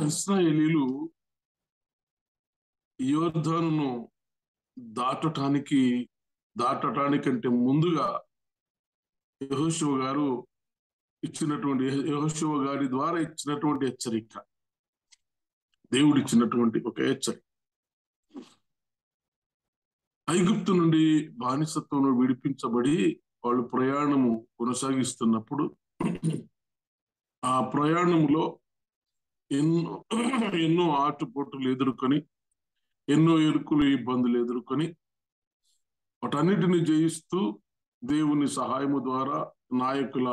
ఇశ్రాయేలీలు యోర్దానును దాటటానికంటే ముందుగా యెహోషువ గారు యెహోషువ గారి ద్వారా ఇచ్చినటువంటి హెచ్చరిక, దేవుడు ఇచ్చినటువంటి ఒక హెచ్చరిక. ఐగుప్తు నుండి బానిసత్వంలో విడిపించబడి వాళ్ళు ప్రయాణము కొనసాగిస్తున్నప్పుడు ఆ ప్రయాణంలో ఎన్నో ఎన్నో ఆటుపోటులు ఎదుర్కొని, ఎన్నో ఇరుకులు ఇబ్బందులు ఎదుర్కొని వాటన్నిటిని జయిస్తూ దేవుని సహాయము ద్వారా నాయకుల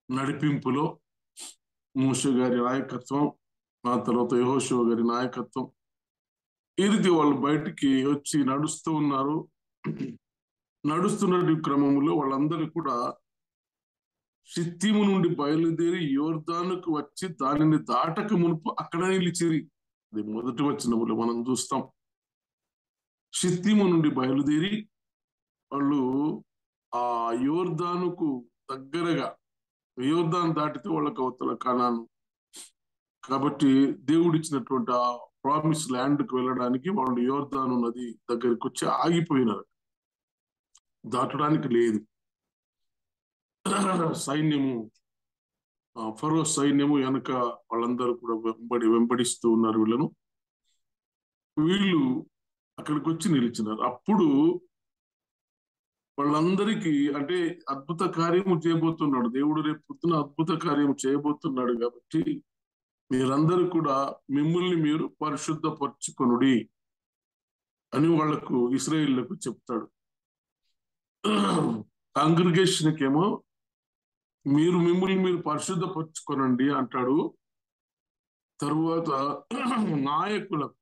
నడిపింపులో మోషే గారి నాయకత్వం, ఆ తర్వాత యెహోషువ గారి నాయకత్వం, ఈ రీతి వాళ్ళు బయటికి వచ్చి నడుస్తూ ఉన్నారు. నడుస్తున్న క్రమంలో వాళ్ళందరూ కూడా షిత్తీము నుండి బయలుదేరి యోర్దానుకు వచ్చి దానిని దాటక మునుపు అక్కడ నిలిచిరి. అది మొదటి వచనములో మనం చూస్తాం. షిత్తీము నుండి బయలుదేరి వాళ్ళు ఆ యోర్దానుకు దగ్గరగా, యోర్దాను దాటితే వాళ్ళకి అవతల కనాను కాబట్టి దేవుడిచ్చినటువంటి ఆ ప్రామిస్ ల్యాండ్ కు వెళ్ళడానికి వాళ్ళు యోర్దాను నది దగ్గరికి వచ్చి ఆగిపోయినారు. దాటడానికి లేదు. సైన్యము, ఫరో సైన్యము వెనక వాళ్ళందరూ కూడా వెంబడిస్తూ ఉన్నారు వీళ్ళను. వీళ్ళు అక్కడికి వచ్చి నిలిచినారు. అప్పుడు వాళ్ళందరికీ అంటే అద్భుత కార్యము చేయబోతున్నాడు దేవుడు, రేపు పొద్దున అద్భుత కార్యము చేయబోతున్నాడు కాబట్టి మీరందరూ కూడా మిమ్మల్ని మీరు పరిశుద్ధపరచుకొనుడి అని వాళ్లకు, ఇశ్రాయేలులకు చెప్తాడు. కాంగ్రిగేషన్కి ఏమో మిమ్మల్ని మీరు పరిశుద్ధపరచుకోనండి అంటాడు. తరువాత నాయకులకు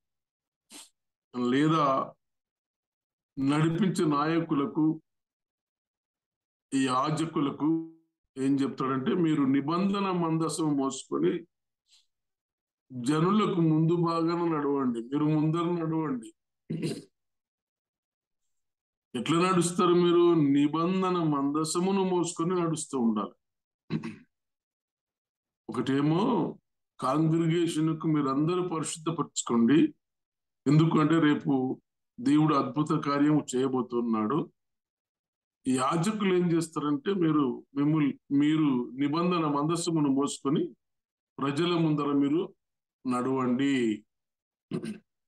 లేదా నడిపించే నాయకులకు, ఈ యాజకులకు ఏం చెప్తాడంటే, మీరు నిబంధన మందసం మోసుకొని జనులకు ముందు భాగాన నడవండి, మీరు ముందర నడవండి. ఎట్లా నడుస్తారు మీరు? నిబంధన మందసమును మోసుకొని నడుస్తూ ఉండాలి. ఒకటేమో కాంగ్రిగేషన్కు మీరందరూ పరిశుద్ధపరచుకోండి, ఎందుకంటే రేపు దేవుడు అద్భుత కార్యం చేయబోతున్నాడు. ఈ యాజకులు ఏం చేస్తారంటే, మీరు నిబంధన మందసమును మోసుకొని ప్రజల ముందర మీరు నడవండి.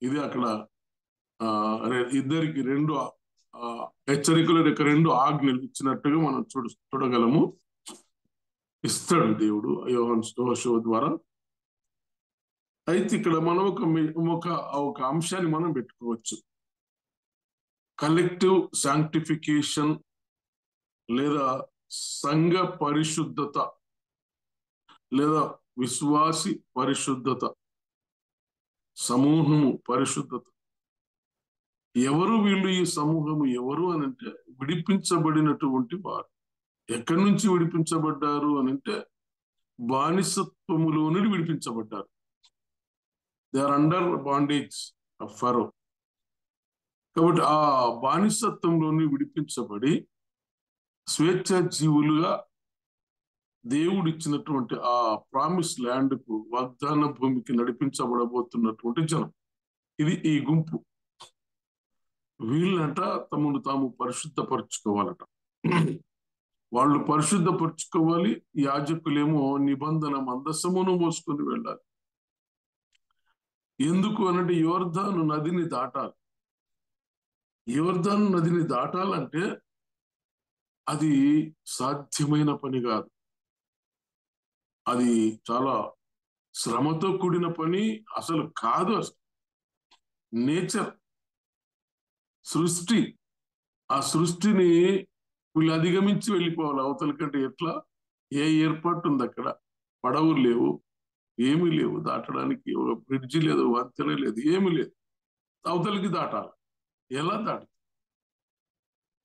ఇది అక్కడ ఇద్దరికి రెండు హెచ్చరికలు, రెండు ఆజ్ఞలు ఇచ్చినట్టుగా మనం చూడగలము. ఇస్తాడు దేవుడు యెహోషువ ద్వారా. అయితే ఇక్కడ మనం ఒక అంశాన్ని మనం పెట్టుకోవచ్చు. కలెక్టివ్ శాంక్టిఫికేషన్ లేదా సంఘ పరిశుద్ధత లేదా విశ్వాసి పరిశుద్ధత, సమూహము పరిశుద్ధత. ఎవరు వీళ్ళు? ఈ సమూహము ఎవరు అని అంటే విడిపించబడినటువంటి వారు. ఎక్కడి నుంచి విడిపించబడ్డారు అని అంటే బానిసత్వములో నుండి విడిపించబడ్డారు. They are under bondage of Pharaoh. కాబట్టి ఆ బానిసత్వంలోని విడిపించబడి స్వేచ్ఛ జీవులుగా దేవుడు ఇచ్చినటువంటి ఆ ప్రామిస్ ల్యాండ్ కు, వాగ్దాన భూమికి నడిపించబడబోతున్నటువంటి జనం. ఇది ఈ గుంపు. వీళ్ళంట తమను తాము పరిశుద్ధపరచుకోవాలట. వాళ్ళు పరిశుద్ధపరచుకోవాలి. యాజకులేమో నిబంధన మందసమును మోసుకొని వెళ్ళాలి. ఎందుకు అనంటే యోర్దాను నదిని దాటాలి. యోర్దాను నదిని దాటాలంటే అది సాధ్యమైన పని కాదు. అది చాలా శ్రమతో కూడిన పని అసలు కాదు. అసలు నేచర్, సృష్టి, ఆ సృష్టిని వీళ్ళు అధిగమించి వెళ్ళిపోవాలి అవతల కంటే. ఎట్లా? ఏ ఏర్పాటు ఉంది అక్కడ? పడవులు లేవు, ఏమీ లేవు, దాటడానికి ఒక బ్రిడ్జి లేదు, వంతెన లేదు, ఏమీ లేదు. అవతలికి దాటాలి. ఎలా దాటు?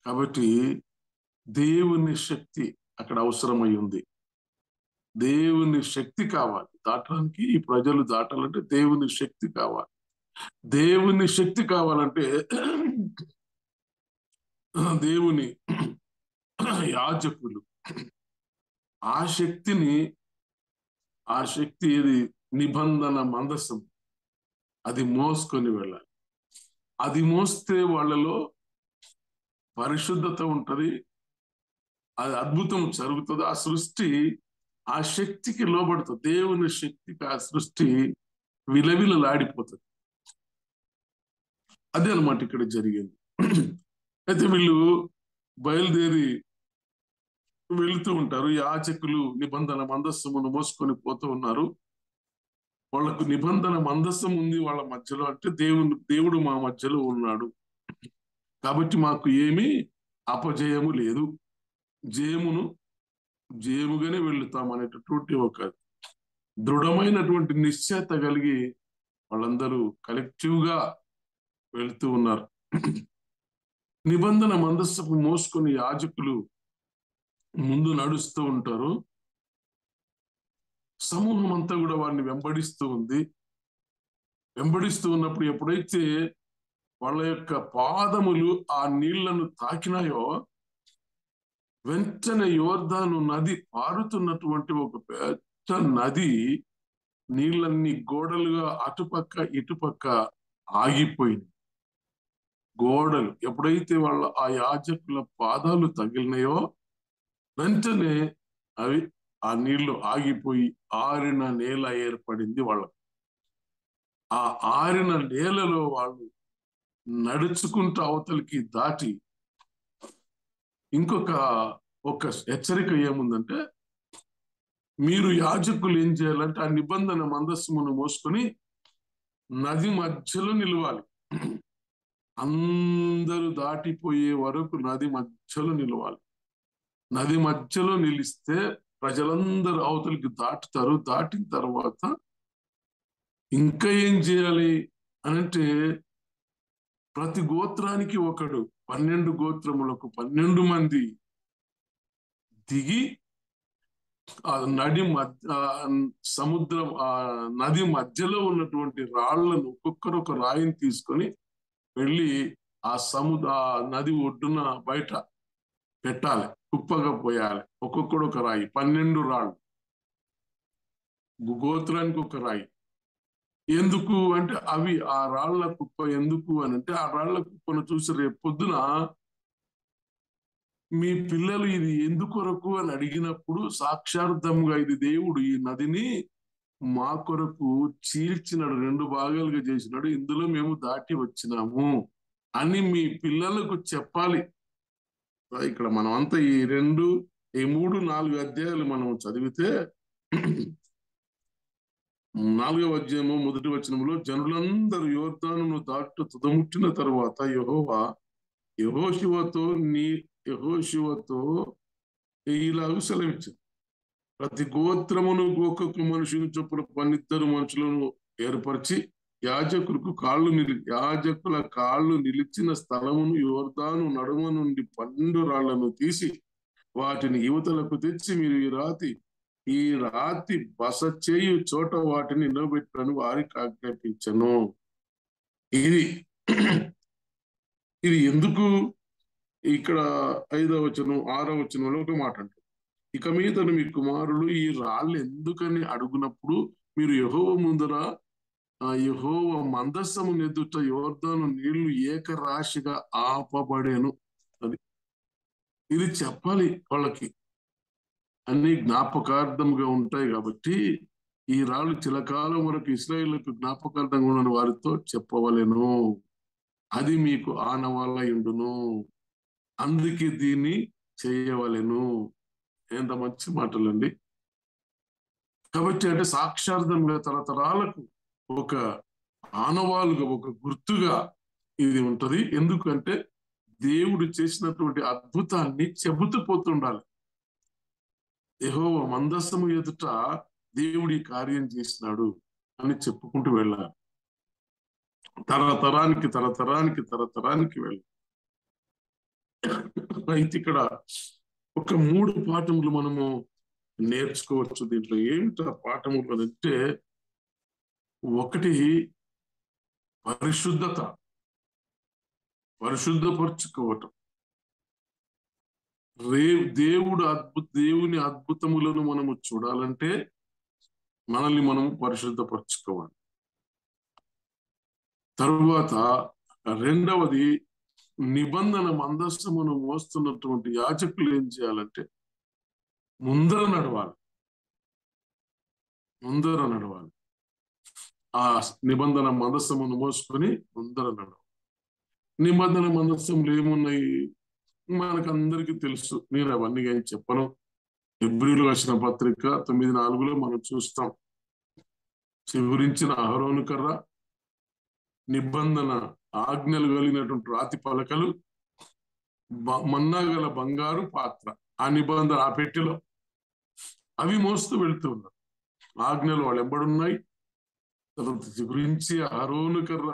కాబట్టి దేవుని శక్తి అక్కడ అవసరమై ఉంది. దేవుని శక్తి కావాలి దాటడానికి. ఈ ప్రజలు దాటాలంటే దేవుని శక్తి కావాలి. దేవుని శక్తి కావాలంటే దేవుని యాజకులు ఆ శక్తి ఏది నిబంధన మందసం అది మోసుకొని వెళ్ళాలి. అది మోస్తే వాళ్ళలో పరిశుద్ధత ఉంటది, అది అద్భుతం జరుగుతుంది. ఆ సృష్టి ఆ శక్తికి లోబడుతుంది. దేవుని శక్తికి ఆ సృష్టి విలవిలలాడిపోతుంది. అదే అనమాట ఇక్కడ జరిగింది. అయితే వీళ్ళు బయలుదేరి వెళుతూ ఉంటారు. యాజకులు నిబంధన మందస్సమును మోసుకొని పోతూ ఉన్నారు. వాళ్ళకు నిబంధన మందస్సం ఉంది వాళ్ళ మధ్యలో, అంటే దేవుడు మా మధ్యలో ఉన్నాడు కాబట్టి మాకు ఏమీ అపజయము లేదు, జయముగానే వెళుతాం అనేటటువంటి ఒక దృఢమైనటువంటి నిశ్చయత కలిగి వాళ్ళందరూ కలెక్టివ్ గా వెళ్తూ ఉన్నారు. నిబంధన మందస్సుకు మోసుకొని యాజకులు ముందు నడుస్తూ ఉంటారు. సమూహం అంతా కూడా వారిని వెంబడిస్తూ ఉంది. వెంబడిస్తూ ఉన్నప్పుడు ఎప్పుడైతే వాళ్ళ యొక్క పాదములు ఆ నీళ్లను తాకినాయో వెంటనే యోర్దాను నది, పారుతున్నటువంటి ఒక పెద్ద నది, నీళ్ళన్ని గోడలుగా అటుపక్క ఇటుపక్క ఆగిపోయింది. గోడలు ఎప్పుడైతే వాళ్ళ ఆ యాజకుల పాదాలు తగిలినాయో వెంటనే అవి ఆ నీళ్లు ఆగిపోయి ఆరిన నేల ఏర్పడింది వాళ్ళకు. ఆ ఆరిన నేలలో వాళ్ళు నడుచుకుంటూ అవతలికి దాటి ఒక హెచ్చరిక ఏముందంటే, మీరు యాజకులు ఏం చేయాలంటే ఆ నిబంధన మందస్సును మోసుకొని నది మధ్యలో నిలవాలి. అందరూ దాటిపోయే వరకు నది మధ్యలో నిలవాలి. నది మధ్యలో నిలిస్తే ప్రజలందరూ అవతలికి దాటుతారు. దాటిన తర్వాత ఇంకా ఏం చేయాలి అనంటే, ప్రతి గోత్రానికి ఒకడు, 12 గోత్రములకు 12 మంది దిగి ఆ సముద్రం నది మధ్యలో ఉన్నటువంటి రాళ్లను ఒక్కొక్కరు ఒక రాయిని తీసుకొని వెళ్ళి ఆ నది ఒడ్డున బయట పెట్టాలి, కుప్పగా పోయాలి. ఒక్కొక్కడు ఒక రాయి, 12 రాళ్ళు, గోత్రానికి ఒక రాయి. ఎందుకు అంటే అవి ఆ రాళ్ల కుప్ప ఎందుకు అని అంటే, ఆ రాళ్ల కుప్పను చూసి రేపు పొద్దున మీ పిల్లలు ఇది ఎందుకొరకు అని అడిగినప్పుడు సాక్షార్థంగా ఇది దేవుడు ఈ నదిని మా కొరకు చీల్చినాడు, 2 భాగాలుగా చేసినాడు, ఇందులో మేము దాటి వచ్చినాము అని మీ పిల్లలకు చెప్పాలి. ఇక్కడ మనం అంతా ఈ 3, 4 అధ్యాయాలు మనం చదివితే 4వ అధ్యాయము 1వ వచనంలో, జనులందరూ యోర్దానును దాటు తుదముట్టిన తరువాత యెహోషువతో ఇలాగ సెలవిచ్చింది, ప్రతి గోత్రమును ఒక్కొక్క మనుషుని చొప్పున 12 మనుషులను ఏర్పరిచి యాజకుల కాళ్ళు నిలిచిన స్థలమును యోర్దాను నడుమ నుండి 12 రాళ్లను తీసి వాటిని యువతలకు తెచ్చి మీరు ఈ రాతి బస చేయు చోట వాటిని నిలబెట్టను వారికి ఆజ్ఞాపించను. ఇది ఎందుకు ఇక్కడ 5వ వచనం 6వ వచనంలో ఒక మాట అంటారు, ఇక మీదను మీ కుమారులు ఈ రాళ్ళు ఎందుకని అడుగునప్పుడు మీరు యెహోవా ముందర యెహోవా మందస్సము ఎదుట యోర్దాను నీళ్లు ఏకరాశిగా ఆపబడేను. ఇది చెప్పాలి వాళ్ళకి, అన్ని జ్ఞాపకార్థంగా ఉంటాయి కాబట్టి ఈ రాళ్ళు చిరకాలం వరకు ఇశ్రాయేలుకు జ్ఞాపకార్థంగా ఉన్న వారితో చెప్పవలెను, అది మీకు ఆనవాళ్ళై ఉండును, అందుకే దీన్ని చేయవలెను. ఎంత మంచి మాటలండి. కాబట్టి అంటే సాక్షార్థంగా తరతరాలకు ఒక ఆనవాలుగా, ఒక గుర్తుగా ఇది ఉంటది. ఎందుకంటే దేవుడు చేసినటువంటి అద్భుతాన్ని చెబుతూ పోతుండాలి. యెహోవా మందస్సము ఎదుట దేవుడి కార్యం చేసినాడు అని చెప్పుకుంటూ వెళ్ళాలి. తరతరానికి వెళ్ళాలి. అయితే ఇక్కడ ఒక 3 పాఠములు మనము నేర్చుకోవచ్చు. దీంట్లో ఏమిట పాఠములు అంటే, ఒకటి పరిశుద్ధపరుచుకోవటం. దేవుని అద్భుతములను మనము చూడాలంటే మనల్ని మనం పరిశుద్ధపరచుకోవాలి. తరువాత రెండవది, నిబంధన మందస్తమును మోస్తున్నటువంటి యాజకులు ఏం చేయాలంటే ముందర నడవాలి. ముందర నడవాలి. ఆ నిబంధన మందస్తమును మోసుకొని ముందర నడవాలి. నిబంధన మందస్తములు ఏమున్నాయి మనకందరికీ తెలుసు. నేను అవన్నీ ఏం చెప్పను. హెబ్రీయులకు రాసిన పత్రిక 9:4 మనం చూస్తాం. చిగురించిన అహరోను కర్ర, నిబంధన ఆజ్ఞలు కలిగినటువంటి రాతి పలకలు, మన్నా గల బంగారు పాత్ర, ఆ నిబంధన ఆ పెట్టెలో అవి మోస్తూ వెళ్తూ ఉన్నారు. ఆజ్ఞలు వాళ్ళు ఎంబడున్నాయి. తర్వాత చిగురించి అహరోను కర్ర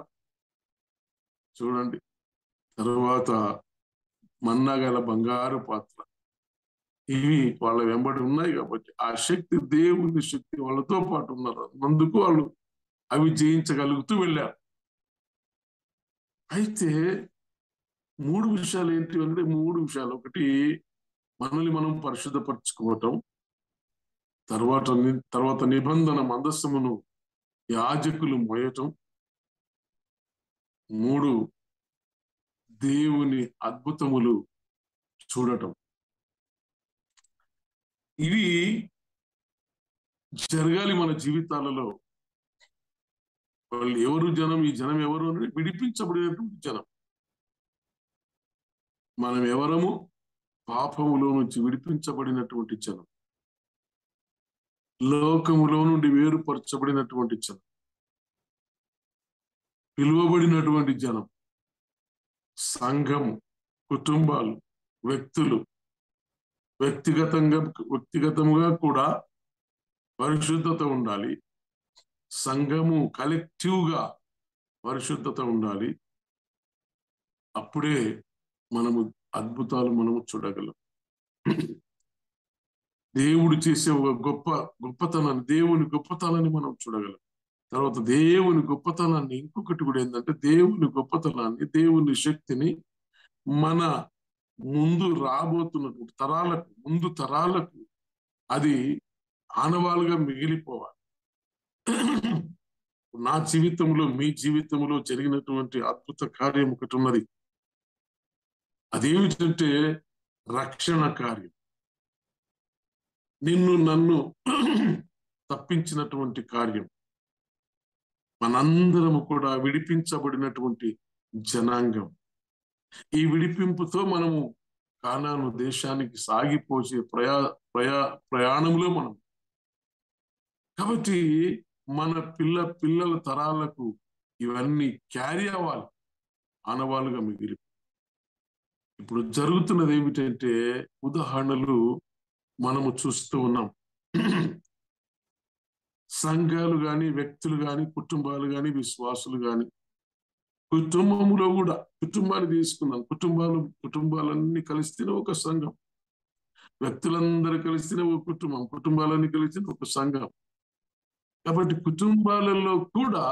చూడండి, తర్వాత మన్నా గల బంగారు పాత్ర, ఇవి వాళ్ళ వెంబడి ఉన్నాయి. కాబట్టి ఆ శక్తి, దేవుని శక్తి వాళ్ళతో పాటు ఉన్నారు. అందుకు వాళ్ళు అవి జయించగలుగుతూ వెళ్ళారు. అయితే 3 విషయాలు ఏంటి అంటే 3 విషయాలు. ఒకటి, మనల్ని మనం పరిశుద్ధపరచుకోవటం. తర్వాత నిబంధన మందస్సమును యాజకులు మోయటం. 3, దేవుని అద్భుతములు చూడటం. ఇవి జరగాలి మన జీవితాలలో. వాళ్ళు ఎవరు జనం, ఈ జనం ఎవరు అంటే విడిపించబడినటువంటి జనం. మనం ఎవరము? పాపములో నుంచి విడిపించబడినటువంటి జనం, లోకములో నుండి వేరుపరచబడినటువంటి జనం, పిలువబడినటువంటి జనం, సంఘము, కుటుంబాలు, వ్యక్తులు వ్యక్తిగతంగా కూడా పరిశుద్ధత ఉండాలి. సంఘము కలెక్టివ్ గా పరిశుద్ధత ఉండాలి. అప్పుడే మనము అద్భుతాలు చూడగలం. దేవుడు చేసే ఒక గొప్పతనాన్ని, దేవుని గొప్పతనాన్ని మనం చూడగలం. తర్వాత దేవుని గొప్పతనాన్ని ఇంకొకటి కూడా ఏంటంటే, దేవుని గొప్పతనాన్ని, దేవుని శక్తిని మన ముందు రాబోతున్నటువంటి తరాలకు అది ఆనవాలుగా మిగిలిపోవాలి. నా జీవితంలో, మీ జీవితంలో జరిగినటువంటి అద్భుత కార్యం ఒకటి ఉన్నది. అదేమిటంటే రక్షణ కార్యం. నిన్ను నన్ను తప్పించినటువంటి కార్యం. మనందరము కూడా విడిపించబడినటువంటి జనాంగం. ఈ విడిపింపుతో మనము కానాను దేశానికి సాగిపోసే ప్రయాణంలో మనం. కాబట్టి మన పిల్లల తరాలకు ఇవన్నీ క్యారీ అవ్వాలి, ఆనవాలుగా మిగిలి. ఇప్పుడు జరుగుతున్నది ఏమిటంటే, ఉదాహరణలు మనము చూస్తూ ఉన్నాం. సంఘాలు గాని, వ్యక్తులు గాని, కుటుంబాలు గాని, విశ్వాసులు గాని, కుటుంబంలో కూడా కుటుంబాన్ని తీసుకున్నాం. కుటుంబాలన్నీ కలిస్తేనే ఒక సంఘం. వ్యక్తులందరూ కలిస్తేనే ఒక కుటుంబం. కుటుంబాలన్నీ కలిస్తేనే ఒక సంఘం. కాబట్టి కుటుంబాలలో కూడా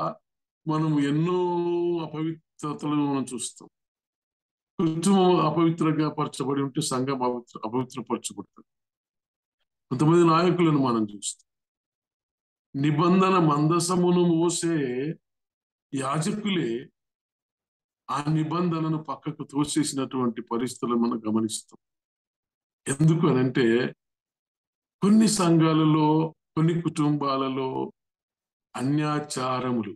మనం ఎన్నో అపవిత్రతలను మనం చూస్తాం. కుటుంబం అపవిత్రంగా పరచబడి ఉంటే సంఘం అపవిత్రపరచబడుతుంది. కొంతమంది నాయకులను మనం చూస్తాం. నిబంధన మందసమును మోసే యాజకులే ఆ నిబంధనను పక్కకు తోసేసినటువంటి పరిస్థితులను మనం గమనిస్తాం. ఎందుకు అనంటే, కొన్ని సంఘాలలో, కొన్ని కుటుంబాలలో అన్యాచారములు.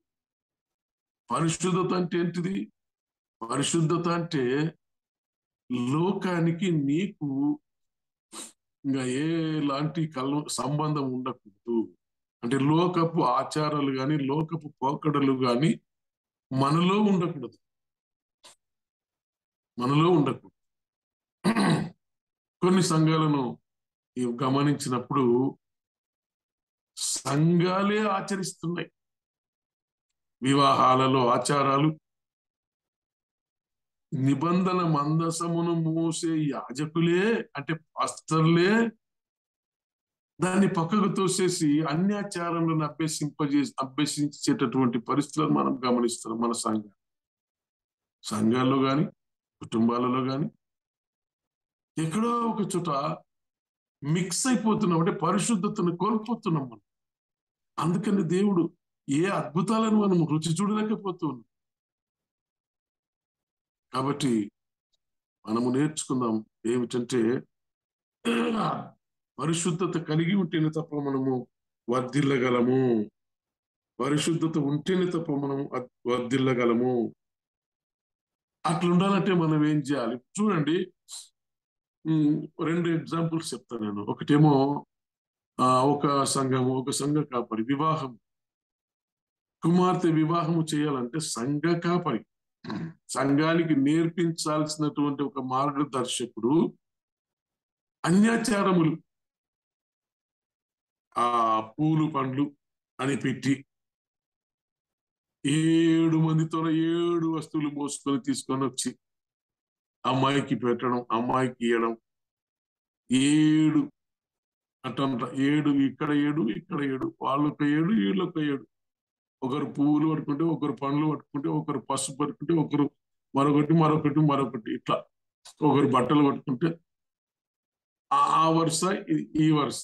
పరిశుద్ధత అంటే ఏంటిది? పరిశుద్ధత అంటే లోకానికి నీకు ఇంకా ఎలాంటి సంబంధం ఉండకూడదు. అంటే లోకపు ఆచారాలు కానీ, లోకపు పోకడలు కానీ మనలో ఉండకూడదు. కొన్ని సంఘాలను గమనించినప్పుడు సంఘాలే ఆచరిస్తున్నాయి. వివాహాలలో ఆచారాలు, నిబంధన మందసమును మోసే యాజకులే అంటే పాస్టర్లే దాన్ని పక్కకు తోసేసి అన్యాచారాలను అభ్యసించేటటువంటి పరిస్థితులను మనం గమనిస్తున్నాం. మన సంఘాల్లో కానీ, కుటుంబాలలో కానీ ఎక్కడో ఒక చోట మిక్స్ అయిపోతున్నాం. అంటే పరిశుద్ధతను కోల్పోతున్నాం మనం. అందుకని దేవుడు ఏ అద్భుతాలను మనం రుచి చూడలేకపోతున్నాం. కాబట్టి మనము నేర్చుకుందాం ఏమిటంటే, పరిశుద్ధత కలిగి ఉంటేనే తప్ప మనము వర్ధిల్లగలము. పరిశుద్ధత ఉంటేనే తప్ప మనము వర్ధిల్లగలము. అట్లా ఉండాలంటే మనం ఏం చేయాలి? చూడండి, రెండు ఎగ్జాంపుల్స్ చెప్తాను నేను. ఒకటేమో ఒక సంఘ కాపరి వివాహం, కుమార్తె వివాహము చేయాలంటే సంఘ కాపరి, సంఘానికి నేర్పించాల్సినటువంటి ఒక మార్గదర్శకుడు అన్యాచారములు, ఆ పూలు పండ్లు అని పెట్టి 7 మందితో 7 వస్తువులు మోసుకొని తీసుకొని వచ్చి అమ్మాయికి పెట్టడం, అమ్మాయికి ఇవ్వడం. 7 అంట, 7 ఇక్కడ 7 ఇక్కడ 7, వాళ్ళొక 7 వీళ్ళొక 7. ఒకరు పువ్వులు పట్టుకుంటే, ఒకరు పండ్లు పట్టుకుంటే, ఒకరు పసుపు పట్టుకుంటే, ఒకరు మరొకటి మరొకటి మరొకటి, ఇట్లా ఒకరు బట్టలు పట్టుకుంటే ఆ వరుస ఈ వరుస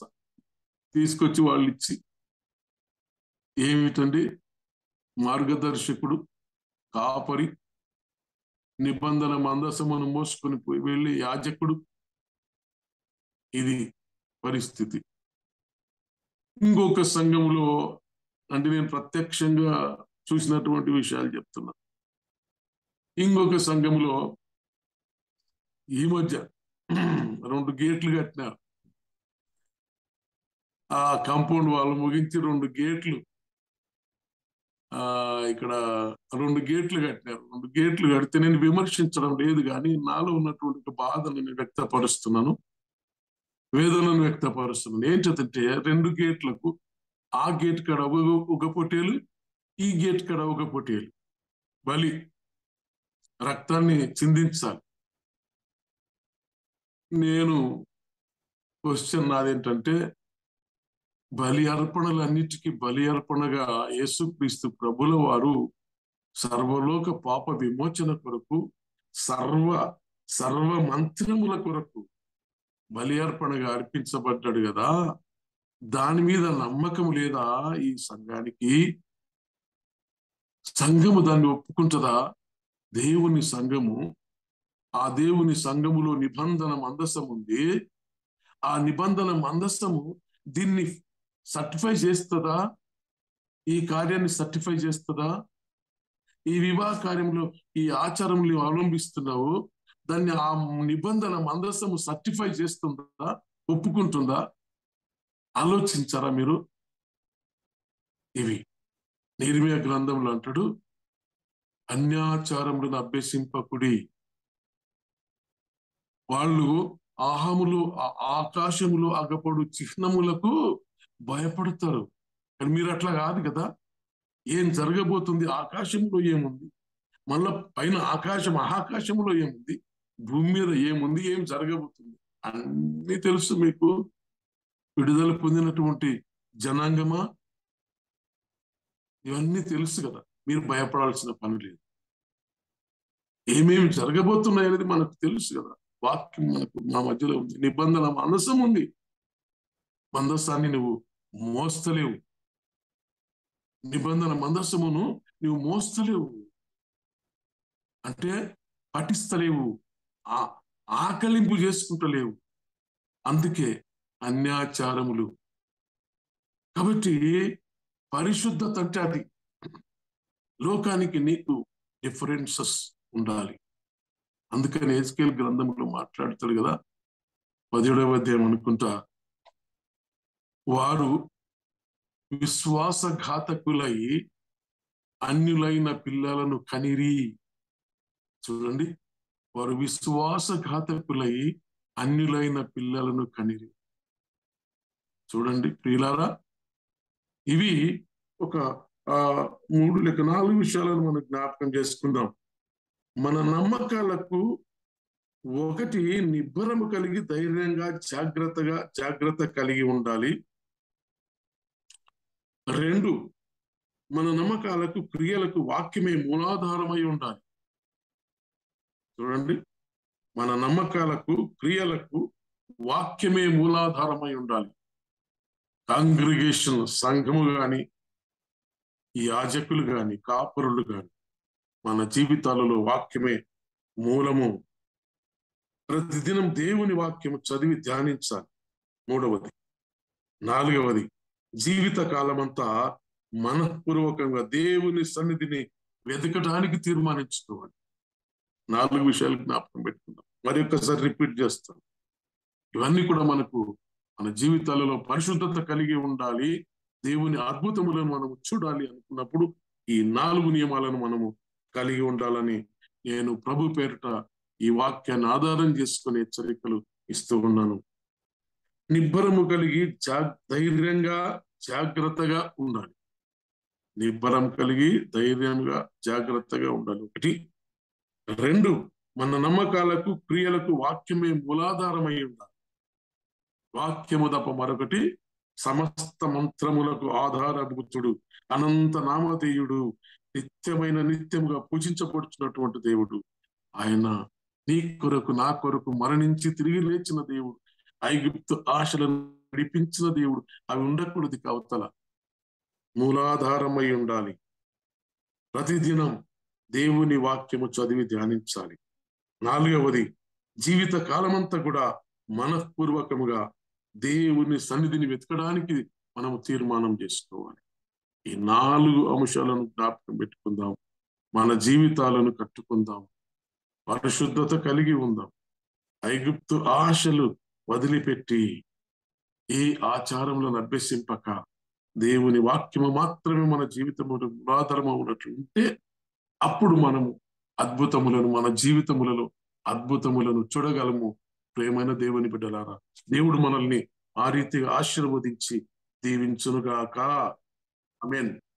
తీసుకొచ్చి వాళ్ళు ఇచ్చి, ఏమిటండి మార్గదర్శకుడు కాపరి నిబంధన మందసమును మోసుకొని పోయి వెళ్ళి యాజకుడు. ఇది పరిస్థితి. ఇంకొక సంఘంలో, అంటే నేను ప్రత్యక్షంగా చూసినటువంటి విషయాలు చెప్తున్నా. ఇంకొక సంఘంలో ఈ మధ్య 2 గేట్లు కట్టినారు. ఆ కాంపౌండ్ వాళ్ళు ముగించి 2 గేట్లు, ఇక్కడ 2 గేట్లు కట్టినారు. 2 గేట్లు కడితే నేను విమర్శించడం లేదు, కానీ నాలో ఉన్నటువంటి బాధను నేను వ్యక్తపరుస్తున్నాను, వేదనను వ్యక్తపరుస్తున్నాను. ఏంటంటే 2 గేట్లకు, ఆ గేట్ కాడ ఒక పొట్టేలు, ఈ గేట్ కాడ ఒక పొట్టేలు బలి, రక్తాన్ని చిందించాలి. నేను క్వశ్చన్ నాదేంటంటే, బలి అర్పణలన్నిటికీ బలి అర్పణగా యేసుక్రీస్తు ప్రభుల వారు సర్వలోక పాప విమోచన కొరకు, సర్వ మంత్రముల కొరకు బలి అర్పణగా అర్పించబడ్డాడు కదా. దాని మీద నమ్మకం లేదా ఈ సంఘానికి? సంఘము దాన్ని ఒప్పుకుంటుందా? దేవుని సంఘము, ఆ దేవుని సంఘములో నిబంధన మందసం ఉంది. ఆ నిబంధన మందసము దీన్ని సర్టిఫై చేస్తుందా? ఈ కార్యాన్ని సర్టిఫై చేస్తుందా? ఈ వివాహ కార్యంలో ఈ ఆచారంలో అవలంబిస్తున్నావు, దాన్ని ఆ నిబంధన మందసము సర్టిఫై చేస్తుందా, ఒప్పుకుంటుందా? ఆలోచించారా మీరు? ఇవి నిర్మయ గ్రంథంలో అంటాడు, అన్యాచారములను అభ్యసింపకుడి. వాళ్ళు ఆకాశములో అగపడు చిహ్నములకు భయపడతారు. కానీ మీరు అట్లా కాదు కదా. ఏం జరగబోతుంది, ఆకాశంలో ఏముంది, మళ్ళా పైన ఆకాశంలో ఏముంది, భూమి మీద ఏముంది, ఏం జరగబోతుంది అన్ని తెలుసు మీకు. విడుదల పొందినటువంటి జనాంగమా, ఇవన్నీ తెలుసు కదా. మీరు భయపడాల్సిన పని లేదు. ఏమేమి జరగబోతున్నాయి అనేది మనకు తెలుసు కదా. వాక్యం మనకు మా మధ్యలో ఉంది, నిబంధన మందసం ఉంది. మందసాన్ని నువ్వు మోస్తలేవు, నిబంధన మందసమును నువ్వు మోస్తలేవు, అంటే పఠిస్తలేవు, ఆకలింపు చేసుకుంటలేవు. అందుకే అన్యాచారములు. కాబట్టి పరిశుద్ధత అంటే అది. లోకానికి నీకు డిఫరెన్సెస్ ఉండాలి. అందుకని హెజ్కేలు గ్రంథంలో మాట్లాడతాడు కదా, 17వ అధ్యాయం అనుకుంటా, వారు విశ్వాసఘాతకులై అన్యులైన పిల్లలను కనిరి. చూడండి, వారు విశ్వాసఘాతకులై అన్యులైన పిల్లలను కనిరి. చూడండి ప్రియులారా, ఇవి ఒక 3 లేక 4 విషయాలను మనం జ్ఞాపకం చేసుకుందాం. మన నమ్మకాలకు, 1, నిబ్బరము కలిగి ధైర్యంగా జాగ్రత్త కలిగి ఉండాలి. 2, మన నమ్మకాలకు, క్రియలకు వాక్యమే మూలాధారమై ఉండాలి. చూడండి, మన నమ్మకాలకు, క్రియలకు వాక్యమే మూలాధారమై ఉండాలి. కాంగ్రిగేషన్ సంఘము గాని, యాజకులు గాని, కాపురులు గాని మన జీవితాలలో వాక్యమే మూలము. ప్రతిదినం దేవుని వాక్యము చదివి ధ్యానించాలి. మూడవది. నాలుగవది, జీవిత కాలమంతా మనఃపూర్వకంగా దేవుని సన్నిధిని వెతకడానికి తీర్మానించుకోవాలి. 4 విషయాలు జ్ఞాపకం పెట్టుకుందాం. మరి ఒక్కసారి రిపీట్ చేస్తాం. ఇవన్నీ కూడా మనకు మన జీవితాలలో పరిశుద్ధత కలిగి ఉండాలి. దేవుని అద్భుతములను మనము చూడాలి అనుకున్నప్పుడు ఈ 4 నియమాలను మనము కలిగి ఉండాలని నేను ప్రభు పేరిట ఈ వాక్యాన్ని ఆధారం చేసుకునే హెచ్చరికలు ఇస్తూ ఉన్నాను. నిబ్బరము కలిగి ధైర్యంగా జాగ్రత్తగా ఉండాలి. నిబ్బరం కలిగి ధైర్యంగా జాగ్రత్తగా ఉండాలి. 1. 2, మన నమ్మకాలకు క్రియలకు వాక్యమే మూలాధారమై ఉండాలి. వాక్యము తప్ప మరొకటి సమస్త మంత్రములకు ఆధారభూతుడు, అనంత నామధేయుడు, నిత్యముగా పూజించబడుతున్నటువంటి దేవుడు. ఆయన నీ కొరకు నా కొరకు మరణించి తిరిగి లేచిన దేవుడు. ఐగుప్తు ఆశలను నడిపించిన దేవుడు. అవి ఉండకూడదు కవతల. మూలాధారమై ఉండాలి. ప్రతిదినం దేవుని వాక్యము చదివి ధ్యానించాలి. 4వది, జీవిత కాలమంతా కూడా మనఃపూర్వకముగా దేవుని సన్నిధిని వెతకడానికి మనము తీర్మానం చేసుకోవాలి. ఈ 4 అంశాలను జ్ఞాపకం పెట్టుకుందాం. మన జీవితాలను కట్టుకుందాం. పరిశుద్ధత కలిగి ఉందాం. ఐగుప్తు ఆశలు వదిలిపెట్టి ఏ ఆచారములను అభ్యసింపక దేవుని వాక్యము మాత్రమే మన జీవితములో మూలాధారము ఉన్నట్లు ఉంటే అప్పుడు మనము మన జీవితములలో అద్భుతములను చూడగలము. ప్రేమైన దేవుని బిడ్డలారా, దేవుడు మనల్ని ఆ రీతిగా ఆశీర్వదించి దీవించునుగాక. ఆమేన్.